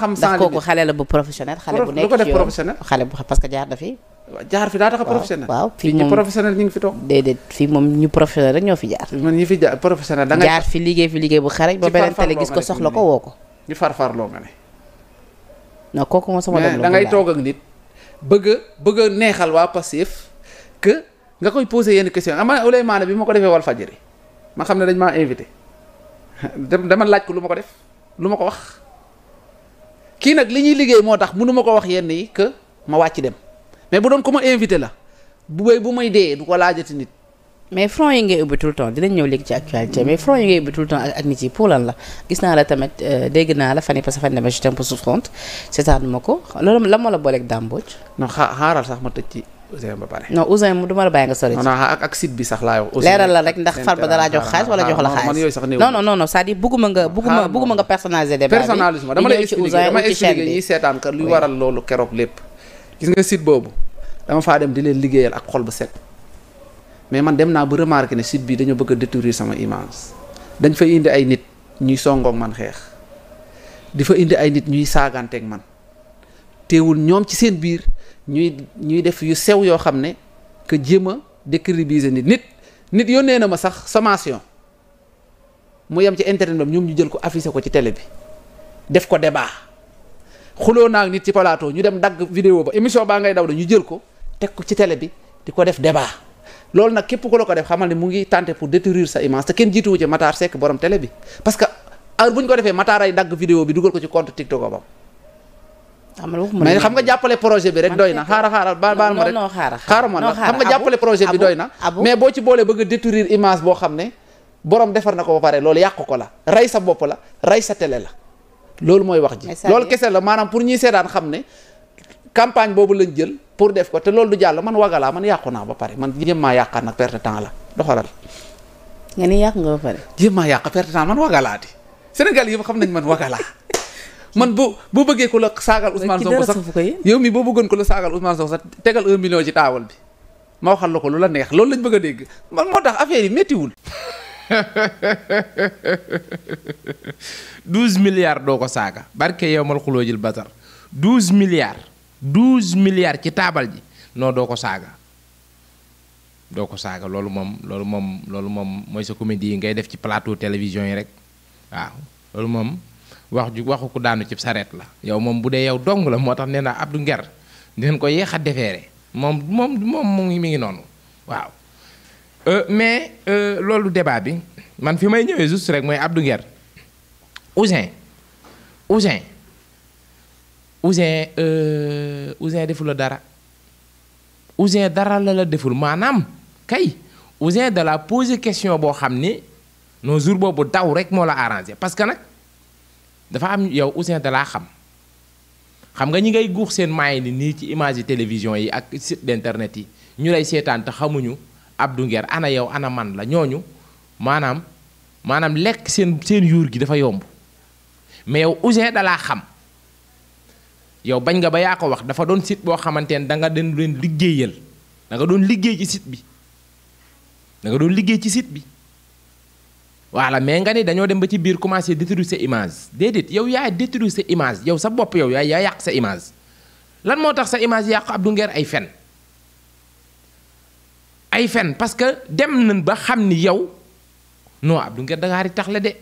xam sans ndax limite kooku xale la bu professionnel. xale bu nekk ko def ci yoon professionnel. xale bu parce que jaar na fi. jaar fi daa tax a professionnel. waaw fii ñu professionnel ñu ngi fi toog. déedéet fii moom ñu professionnel rek ñoo fi jaar. man ñi fi jaar professionnel da ngay jaar fi liggéey bu xarañ ba beneen télé gis ko soxla ko woo ko. ñu farfarloo nga ne. non kooku moom sama doom la da ngay toog ak nit bëgg a neexal waa Pastef que nga koy posé yenn question ama ulay maana bi ma ko defee wal fajiri ma xam ne dañ maa invité dama laaj ko lu ma ko def lu ma ko wax kii nag li ñuy liggéey moo tax mënu ma ko wax yenn yi que ma wàcc dem mais bu doon ko ma invité la bu may dee du ko laajati nit. mais front yi ngay ubbi tout le temps dinañ ñëw léegi ci actualité mais front yi ngay ubbi tout le temps ak nit yi pour lan la gis naa la tamit dégg naa la fan yii parce que fan dama j'étais un peu souffrante seetaan ma ko loolu lan moo la booleeg Dame Mbodj. non xaaral sax ma tëj ci Ouzin ba pare. non Ouzin mu duma la bàyyi nga sori ci. non ak site bi sax laa wax. leeral la rek ndax Farba dalaa jox xaalis wala jox la xaalis. man yooyu sax néew non c'est-à-dire bëgguma nga personnaliser débat bi. personnalisme dama lay expliquer ñi seetaan ka luy waral loolu keroog lépp. gis nga site boobu dama faa dem di leen liggéeyal ak xol bu set mais man dem naa ba remarqué ne site bi dañoo bëgg a détruire sama image dañ fa indi ay nit ñuy songoog man xeex di fa indi ay nit ñuy saaganteeg man teewul ñoom ci seen biir ñuy def yu sew yoo xam ne que jéem a décrédibiliser nit yónnee na ma sax sommation mu yem ci internet bam ñoom ñu jël ko affiché ko ci télé bi def ko débat xuloo naa nit ci plateau ñu dem dagg vidéo ba émission baa ngay daw da ñu jël ko teg ko ci télé bi di ko def débat loolu nag képp ku la ko def xamal ne mu ngi tenté pour détruire sa image te kenn jiituwu ci Matar Seck borom télé bi parce que heure bu ñu ko defee Matar ay dagg vidéo bi dugal ko ci compte TikTok bam mais xam nga jàppale projet bi rek doy na xaaral baal ma rek xaaral ma xam nga jàppale projet bi doy na mais boo ci boolee bëgg a détruire image boo xam ne borom defar na ko ba pare loolu yàq ko la rey sa bopp la rey sa télé la loolu mooy wax ji loolu kese la maanaam pour ñuy seetaan xam ne campagne boobu lañ jël pour def ko te loolu du jàll man wagalaa man yàqu naa ba pare man jéem maa yàqaat nag perte temps la doxalal nga ni yàq nga ba pare jéem maa yàq perte temps man wagalaa di Sénégal yëpp xam nañ man wagalaa man boo bëggee ko la saagal Ousmane Sonko sax yow mi boo bëggoon ko la saagal Ousmane Sonko sax tegal 1 million ci taawal bi ma waxal la ko lu la neex loolu lañ bëgg a dégg man moo tax affaire yi méttiwul 12 milliards doo ko saaga barke yow mal xuloo jël basar 12 milliards ci taabal ji non doo ko saaga loolu moom mooy sa comédie yi ngay def ci plateau télévision yi rek waaw loolu moom waxu ko daanu ci sareet la yow moom bu dee yow dong la moo tax nee naa Abdou Nguer dinañ ko yéex a defeere moom mi ngi noonu waaw mais loolu débat bi man fi may ñëwee juste rek mooy Abdou Nguer Ouzin deful la dara Ouzin dara la deful maanaam kay Ouzin da la poser question boo xam ni non jour boobu daw rek moo la arrangé parce que nag dafa am yow Ouzin da laa xam nga ñi ngay guux seen maay ni nii ci image yi télévision yi ak site d'internet yi ñu lay seetaan te xamuñu Abdou Nguer ana yow ana man la ñooñu maanaam lekk seen yuur gi dafa yomb mais yow Ouzin da laa xam yow bañ nga ba yaa ko wax dafa doon site boo xamante ne da nga doon liggéeyal da nga doon liggéey ci site bi voilà mais nga ni dañoo dem ba ci biir commencé détruire sa image déedéet yow yaa détruire sa image yow sa bopp yow yaa yàq sa image lan moo tax sa image yàq Abdou Nguer ay fen parce que dem nañ ba xam ni yow non Abdou Nguer da ngaa tax la de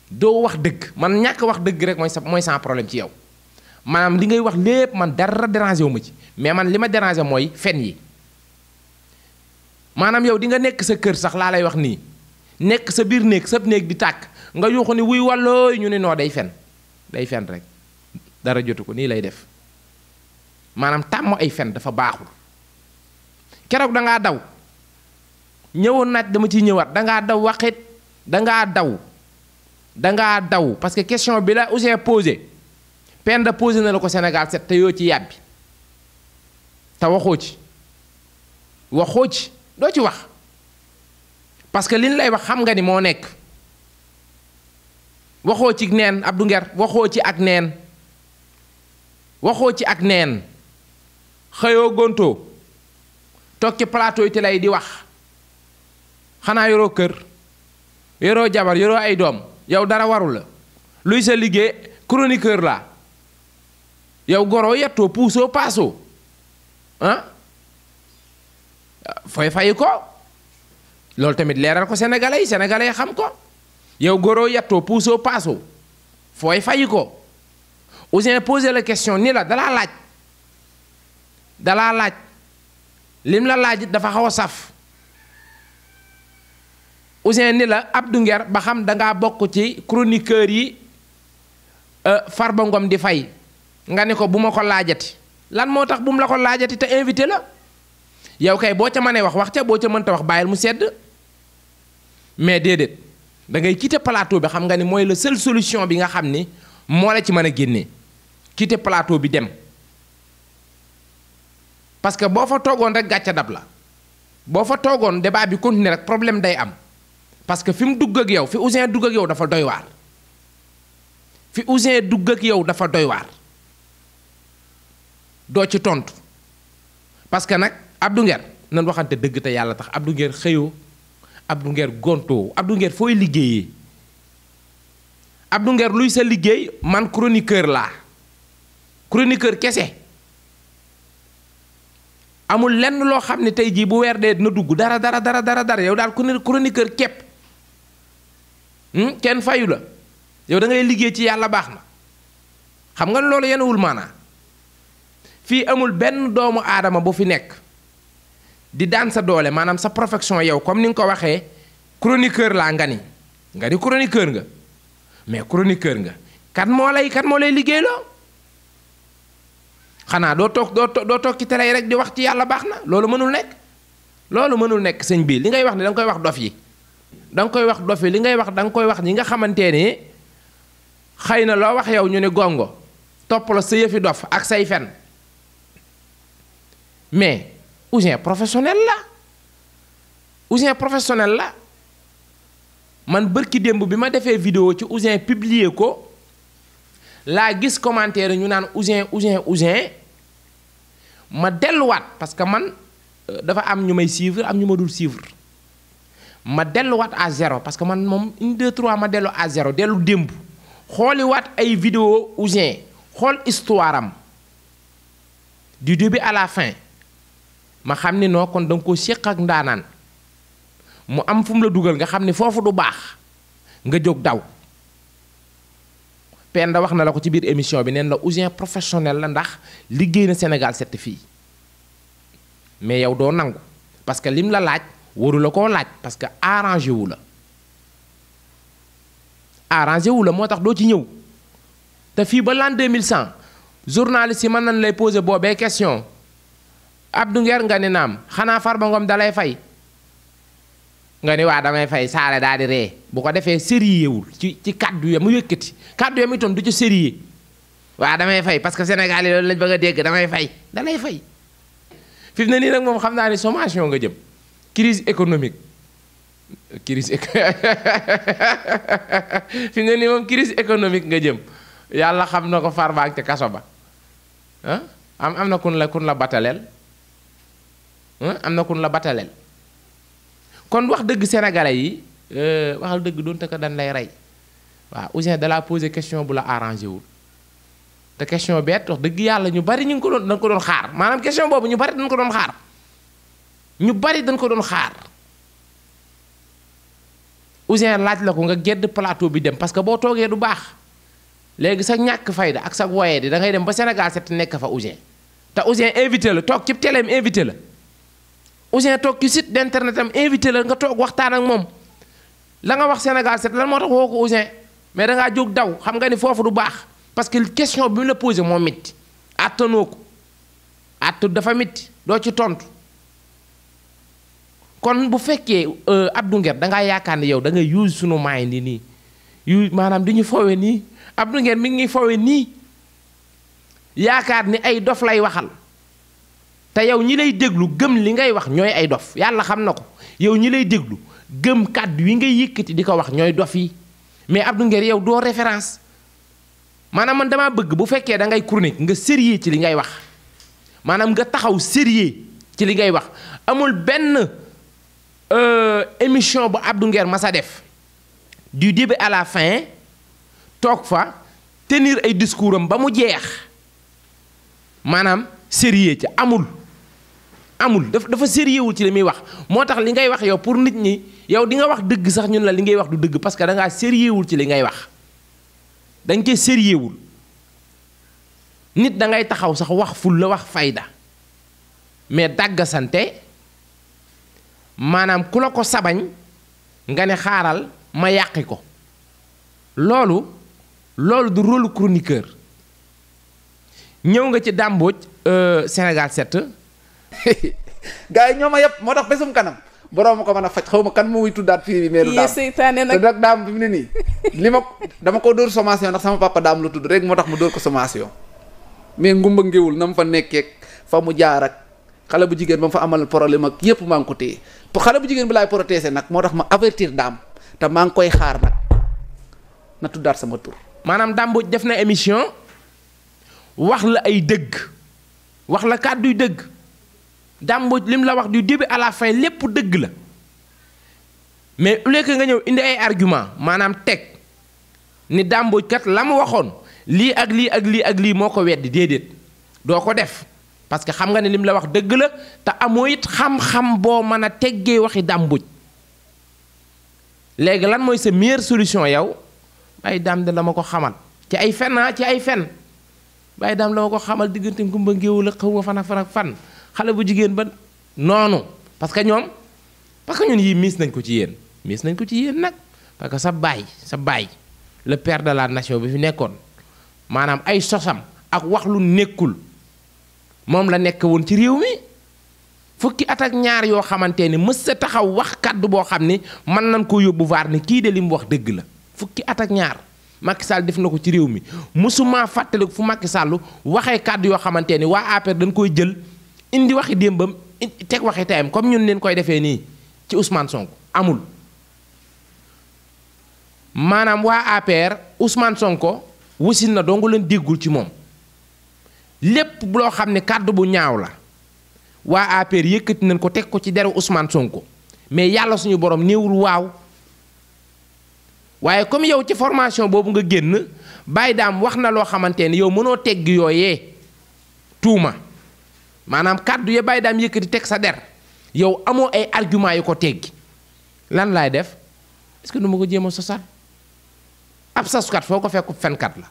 doo wax dëgg man ñàkk wax dëgg rek mooy sans problème ci yow maanaam li ngay wax lépp man dara dérangé wu ma ci mais man li ma dérangé mooy fen yi maanaam yow di nga nekk sa kër sax laa lay wax nii nekk sa biir néeg sa néeg di tàkk nga yuuxu ni wuy wallooy ñu ne noo day fen rek dara jotu ko nii lay def maanaam tàmm ay fen dafa baaxul keroog dangaa daw ñëwoon naaj dama ciy ñëwaat dangaa daw waxit dangaa daw parce que question bi la Ouzin posé Penda posé na la ko Sénégal 7 te yoo ci yàbbi te waxoo ci doo ci wax parce que liñ lay wax xam nga ni moo nekk waxoo ci neen Abdou Nguer waxoo ci ak neen xëyoo gontoo toog ci plateau yi te lay di wax xanaa yoroo kër yoroo jabar yoroo ay doom yow dara waru la luy sa liggéey chroniqueur la yow goroo yettoo puusoo paasoo ah fooy fay ko loolu tamit leeral ko sénégalais yi xam ko yow goroo yettoo puusoo paasoo fooy fay ko. Ouzin posé la question ni la dalaa laaj lim la laaj dafa xaw a saf Ouzin ni la Abdou Nguer ba xam dangaa bokk ci chroniqueur yi Farba Ngom di fay nga ne ko bu ma ko laajati lan moo tax bu mu la ko laajati te invité la yow kay boo ca mënee wax ca boo ca mënta wax bàyyil mu sedd mais déedéet da ngay quitter plateau bi xam nga ni mooy la seule solution bi nga xam ni moo la ci mën a génnee quitter plateau bi dem parce que boo fa toogoon rek gàcca dab la boo fa toogoon débat bi continuer rek problème day am parce que fi mu dugg ak yow fi Ouzin dugg ak yow dafa doy waar doo ci tontu parce que nag Abdou Nguer nan waxante dëgg te yàlla tax Abdou Nguer xëyoo Abdou Nguer gontoo Abdou Nguer fooy liggéeyee Abdou Nguer luy sa liggéey man chroniqueur laa chroniqueur kese amul lenn loo xam ne tey jii bu weer dee dina dugg dara yow daal chroniqueur képp kenn fayu la yow da ngay liggéey ci yàlla baax na xam nga loolu yenewul maanaa fii amul benn doomu aadama bu fi nekk di daan sa doole maanaam sa profession yow comme ni nga ko waxee chroniqueur laa nga ni chroniqueur nga mais chroniqueur nga kan moo lay liggéeyloo xanaa doo toog ci télé rek di wax ci yàlla baax na loolu mënul nekk sëñ bi li ngay wax ni da nga koy wax dof yi li ngay wax da nga koy wax ñi nga xamante ni xëy na loo wax yow ñu ne gongo topp la sa yëfi dof ak say fen mais Ouzin professionnel la man bërki démb bi ma defee vidéo ci Ouzin publier ko laa gis commentaire ñu naan Ouzin ma delluwaat parce que man dafa am ñu may suivre am ñu ma dul suivre ma delluwaat à zéro parce que man moom 1 2 3 ma dellu à zéro dellu démb xooliwaat ay vidéo Ouzin xool histoire am du début à la fin ma xam ni noo kon da nga ko séq ak ndaanaan mu am fu mu la dugal nga xam ni foofu du baax nga jóg daw Penda wax na la ko ci biir émission bi neen la Ouzin professionnel la ndax liggéey na Sénégal 7 fii mais yow doo nangu parce que lim la laaj waru la koo laaj parce que arrangé wu la moo tax doo ci ñëw te fii ba l'an 2100 journaliste yi mën nañ lay poser boobee question Abdou Nguer nga ni naam xanaa Farba Ngom dalay fay nga ni waa damay fay saale daal di ree bu ko defee sérieux wul ci kàddu ya mu yëkkati kàddu ya mu itam du ci sérieux waa damay fay parce que Sénégal yi loolu lañ bëgg a dégg damay fay dalay fay fi mu ne nii nag moom xam naa ni sommation nga jëm crise économique fi mu ne nii moom crise économique nga jëm yàlla xam na ko Farba ak ca kaso ba am na kun la bataleel kon wax dëgg sénégalais yi waxal dëgg doonte ko dañ lay rey waaw Ouzin da la poser question bu la arrangé wul te question beet wax dëgg yàlla ñu bari ñu ngi ko doon xaar maanaam question boobu ñu bari dañ ko doon xaar Ouzin laaj la ko nga gedd plateau bi dem parce que boo toogee du baax léegi sa ñàkk fayda ak sa woyee di da ngay dem ba Sénégal 7 nekk fa Ouzin te Ouzin invité la toog ci téléem invité la Ouzin toog ci site d'internet am invité la nga toog waxtaan ak moom la nga wax Sénégal 7 lan moo tax woo ko Ouzin mais dangaa jóg daw xam nga ni foofu du baax parce que question bi mu la posé moo métti attanoo ko attu dafa métti doo ci tontu kon bu fekkee Abdou Nguer dangaa yaakaar ne yow da ngay use sunu maay nii yu maanaam di ñu fowe nii Abdou Nguer mi ngi fowe nii yaakaar ni ay dof lay waxal te yow ñi lay déglu gëm li ngay wax ñooy ay dof yàlla xam na ko yow ñi lay déglu gëm kàddu yi ngay yëkkati di ko wax ñooy dof yi mais Abdou Nguer yow doo référence maanaam man damaa bëgg bu fekkee da ngay chronique nga sérieux ci li ngay wax maanaam nga taxaw sérieux ci li ngay wax amul benn émission bu Abdou Nguer mas a def du début à la fin toog fa tenir ay discours am ba mu jeex maanaam sérieux ci amul dafa sérieux wul ci li muy wax moo tax li ngay wax yow pour nit ñi yow di nga wax dëgg sax ñun la li ngay wax du dëgg parce que da ngaa sérieux wul ci li ngay wax dañ koy sérieux wul nit da ngay taxaw sax wax ful la wax fayda mais dàggasante maanaam ku la ko sabañ nga ne xaaral ma yàqi ko loolu du rôle chroniqueur ñëw nga ci Dame Mbodj Sénégal 7 gars yi ñoo ma yëpp moo tax bésum kanam borom ma ko mën a faj xaw ma kan muy tuddaat fii bi meeru daam seytaane nag te nag daam bi mu ne nii li ma dama ko dóor sommation ndax sama papa daam la tudd rek moo tax mu dóor ko sommation mais ngumba ngéwul na mu fa nekkeek fa mu jaar ak xale bu jigéen ba mu fa amal problème ak yépp maa ngi ko téye xale bu jigéen bi laay protéger nag moo tax ma avertir daam te maa ngi koy xaar nag na tuddaat sama tur. maanaam Dame Mbodj def na émission wax la ay dëgg wax la kàdduy dëgg Dame Mbodj lim la wax du début à la fin lépp dëgg la mais au lieu que nga ñëw indi ay argument maanaam teg ni Dame Mbodj kat la mu waxoon lii ak lii ak lii ak lii moo ko weddi déedéet doo ko def parce que xam nga ne lim la wax dëgg la te amoo it xam-xam boo mën a teggee waxi Dame Mbodj léegi lan mooy sa meilleure solution yow Baye Dame de la ma ko xamal ci ay fen ci ay fen Baye Dame la ma ko xamal diggante ngumba ngéewul ak xaw ma fan ak fan xale bu jigéen ba noonu parce que ñun yii miis nañ ko ci yéen nag parce que sa baay le père de la nation bi fi nekkoon maanaam ay sosam ak wax lu nekkul moom la nekk woon ci réew mi fukki at ak ñaar yoo xamante ni mës sa taxaw wax kàddu boo xam ni mën nañ koo yóbbu vaar ni kii de li mu wax dëgg la fukki at ak ñaar Macky Sall def na ko ci réew mi mësuma fàttaliku fu Macky Sall waxee kàddu yoo xamante ni waa APR dañ koy jël indi waxi démbam teg waxi tayam comme ñun leen koy defee nii ci Ousmane Sonko amul maanaam waa APR Ousmane Sonko wasin na dong leen déggul ci moom lépp loo xam ne kàddu bu ñaaw la waa APR yëkkati nañ ko teg ko ci deru Ousmane Sonko mais yàlla suñu borom néewul waaw waaye comme yow ci formation boobu nga génn Baye Dame wax na loo xamante ni yow mënoo teggi yooyee tuuma maanaam kàddu ya Baye Dame yëkkati teg sa der yow amoo ay argument yu ko teggi lan laay def est-ce que du ma ko jéem a sosal ab soskat foo ko fekk fenkat la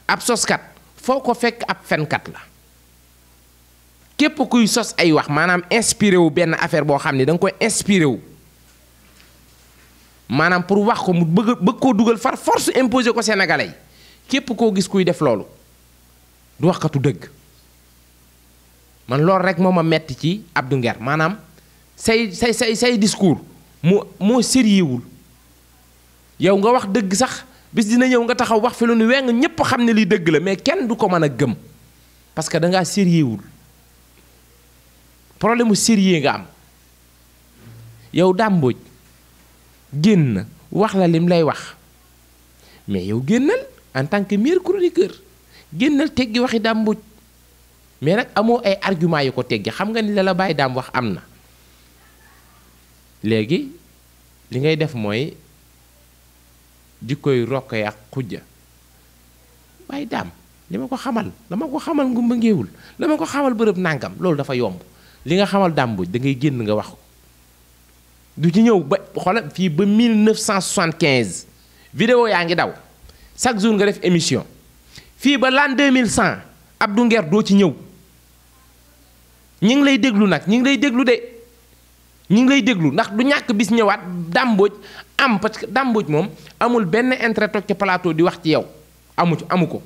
ab soskat foo ko fekk ab fenkat la képp kuy sos ay wax maanaam inspiré wu benn affaire boo xam ne da nga koy inspiré wu maanaam pour wax ko mu bëgg koo dugal far force imposé ko Sénégalais yi képp koo gis kuy def loolu du waxkatu dëgg man loolu rek moo ma metti ci Abdou Nguer maanaam say discours moo sérieux wul yow nga wax dëgg sax bis dina ñëw nga taxaw wax fi lu nu weng ñépp xam ne lii dëgg la mais kenn du ko mën a gëm parce que da ngaa sérieux wul problème mu sérieux nga am yow Dame Mbodj génn wax la lim lay wax mais yow génnal en tant que meilleur chroniqueur génnal teggi waxi Dame Mbodj mais nag amoo ay argument yu ko teggi xam nga ni la Baye Dame wax am na léegi li ngay def mooy jikkoy rokk ak xujja Baye Dame li ma ko xamal dama ko xamal ngumba ngéewul dama ko xamal bërëb nàngam loolu dafa yomb li nga xamal Dame Mbodj da ngay génn nga wax ko du ci ñëw ba xoolal fii ba 1975 vidéo yaa ngi daw chaque jour nga def émission fii ba l'an 2100 Abdou Nguer doo ci ñëw ñi ngi lay déglu nag ñi ngi lay déglu de ñi ngi lay déglu ndax du ñàkk bis ñëwaat Dame Mbodj am parce que Dame Mbodj moom amul benn intérêt toog ci plateau di wax ci yow amu ko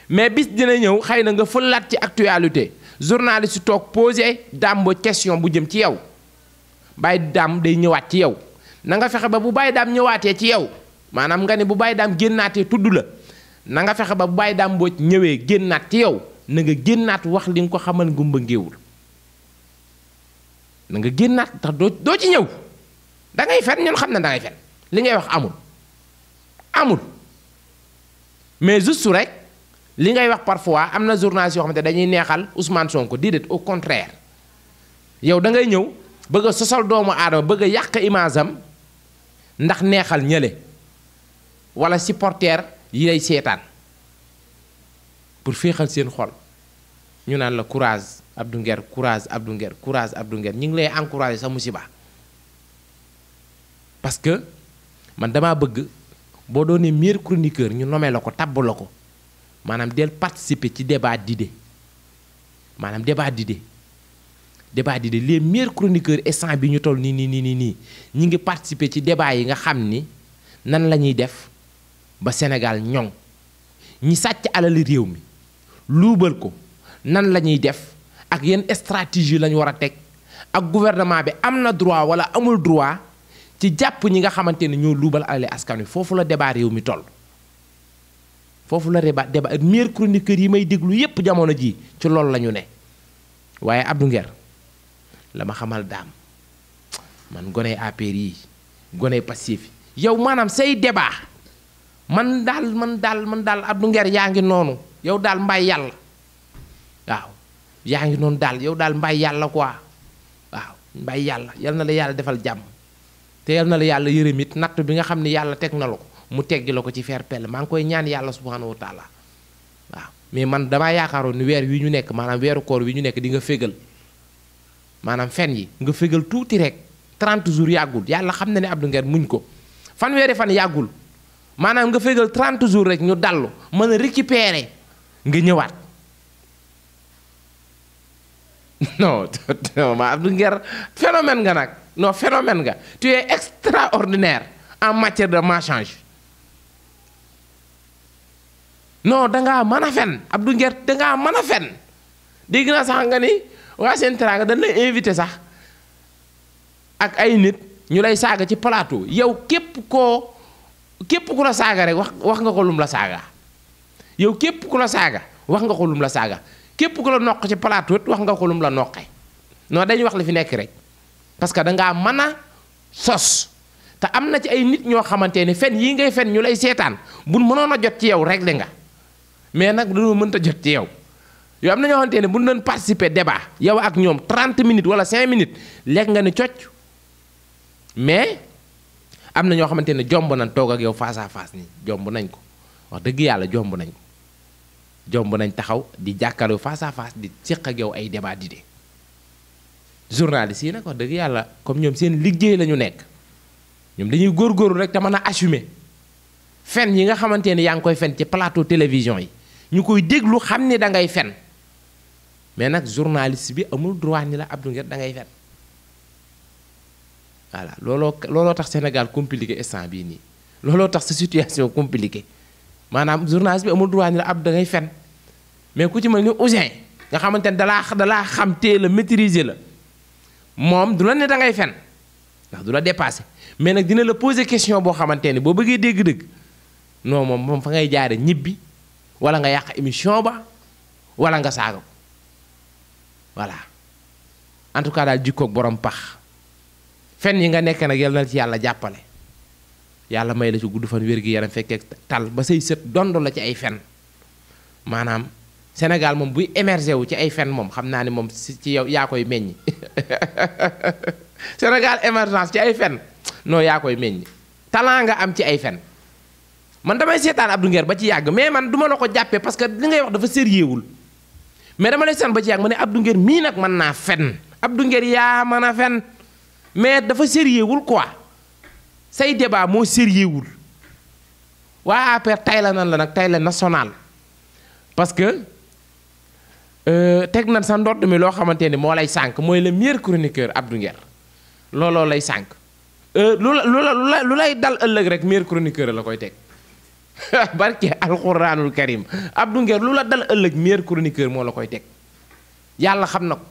mais bis dina ñëw xëy na nga fëlaat ci actualité journaliste si toog posé Dame Mbodj question bu jëm ci yow Baye Dame day ñëwaat ci yow na nga fexe ba bu Baye Dame ñëwaatee ci yow maanaam nga ne bu Baye Dame génnaatee tudd la na nga fexe ba bu Baye Dame Mbodj ñëwee génnaat ci yow na nga génnaat wax li nga ko xamal ngumba ngéewul na nga génnaat tax doo ci ñëw da ngay fen ñun xam na da ngay fen li ngay wax amul mais juste rek li ngay wax parfois am na journaliste yoo xamante dañuy neexal Ousmane Sonko déedéet au contraire yow da ngay ñëw bëgg a sosal doomu aadama bëgg a yàq image am ndax neexal ñële wala supporter yi lay seetaan pour féexal seen xol ñu naan la courage Abdou Nguer courage Abdou Nguer courage Abdou Nguer ñu ngi lay encouragé sa musiba parce que man damaa bëgg boo doonee meilleur chroniqueur ñu nommé la ko tabb la ko maanaam del participer ci débat d'idées maanaam débat d'idées les meilleurs chroniqueurs instant bi ñu toll nii ñi ngi participer ci débat yi nga xam ni nan la ñuy def ba Sénégal ñoŋ ñi sàcc alali réew mi luubal ko nan la ñuy def ak yenn stratégie lañu war a teg ak gouvernement bi am na droit wala amul droit ci jàpp ñi nga xamante ne ñoo luubal alali askan wi foofu la débat réew mi toll foofu la débat meilleurs chroniqueurs yi may déglu yépp jamono ji ci loolu la ñu ne waaye Abdou Nguer la ma xamal daam man goney APR yi goney Pastef yow maanaam say débat man daal Abdou Nguer yaa ngi noonu yow daal mbay yàlla waaw yaa ngi noonu daal yow daal mbay yàlla quoi waaw mbay yàlla yal na la yàlla defal jàmm te yal na la yàlla yërëm it natt bi nga xam ne yàlla teg na la ko mu teggi la ko ci fair pell maa ngi koy ñaan yàlla subhanahu wa taala waaw mais man damaa yaakaaroon ni weer wi ñu nekk maanaam weeru koor wi ñu nekk di nga fégal maanaam fen yi nga fégal tuuti rek 30 jours yàggul yàlla xam na ne Abdou Nguer muñ ko fanweeri fan yàggul maanaam nga fégal 30 jours rek ñu dallu mën a récupérer nga ñëwaat non ma Abdou Nguer phénomène nga nag non phénomène nga tu es extraordinaire en matière de mensonge non dangaa mën a fen Abdou Nguer dangaa mën a fen dégg naa sax nga ni waa Sen Teranga dañ lay invité sax ak ay nit ñu lay saaga ci plateau yow képp ku la saaga rek wax nga ko lum la saaga yow képp ku la saaga wax nga ko lum la saaga képp ku la noq ci plateau wax nga ko lum la noqe non dañuy wax li fi nekk rek parce que dangaa mën a sos te am na ci ay nit ñoo xamante ne fen yii ngay fen ñu lay seetaan buñ mënoon a jot ci yow rek nga mais nag dañoo mënta jot ci yow yow am na ñoo xamante ne bu ñu doon participer débat yow ak ñoom 30 minutes wala 5 minutes lekk nga ni cocc mais am na ñoo xamante ne jomb nañ toog ak yow face à face nii jomb nañ ko wax dëgg yàlla jomb nañ ko jomb nañ taxaw di jàkkaarloo face à face di séq ak yow ay débat d'idées journalistes yi nag wax dëgg yàlla comme ñoom seen liggéey la ñu nekk ñoom dañuy góorgóorlu rek te mën a assumer fen yi nga xamante ne yaa ngi koy fen ci plateau télévision yi ñu koy déglu xam ni da ngay fen mais nag journaliste bi amul droit ni la Abdou Nguer da ngay fen voilà looloo tax Sénégal compliqué instant bii nii looloo tax sa situation compliquée maanaam journaliste bi amul droit ni la Abdou da ngay fen mais ku ci mel ni Ouzin nga xamante ne dalaa xam tee la maîtriser la moom du la ne da ngay fen ndax du la dépassé mais nag dina la poser question boo xamante ne boo bëggee dégg-dëgg non moom fa ngay jaare ñibbi wala nga yàq émission ba wala nga saaga ko voilà en tout cas daal jikkoog borom pax fen yi nga nekk nag yal na ci yàlla jàppale yàlla may la ci gudd fan wér gi yaram fekkee tal ba say sët dond la ci ay fen maanaam Sénégal moom buy émerger wu ci ay fen moom xam naa ni moom ci yow yaa koy meññ Sénégal émergence ci ay fen non yaa koy meññ talent nga am ci ay fen man damay seetaan Abdou Nguer ba ci yàgg mais man duma la ko jàppee parce que li ngay wax dafa sérieux wul mais dama lay seetaan ba ci yàgg ma ne Abdou Nguer mii nag mën naa fen Abdou Nguer yaa mën a fen mais dafa sérieux wul quoi say débat moo sérieux wul waa APR tay la nan la nag tay la national parce que teg na sa ndodd mi loo xamante ni moo lay sànk mooy le meilleur chroniqueur Abdou Nguer looloo lay sànk lu lay dal ëllëg rek meilleur chroniqueur la koy teg barke alxuraanul karim Abdou Nguer lu la dal ëllëg meilleur chroniqueur moo la koy teg yàlla xam na ko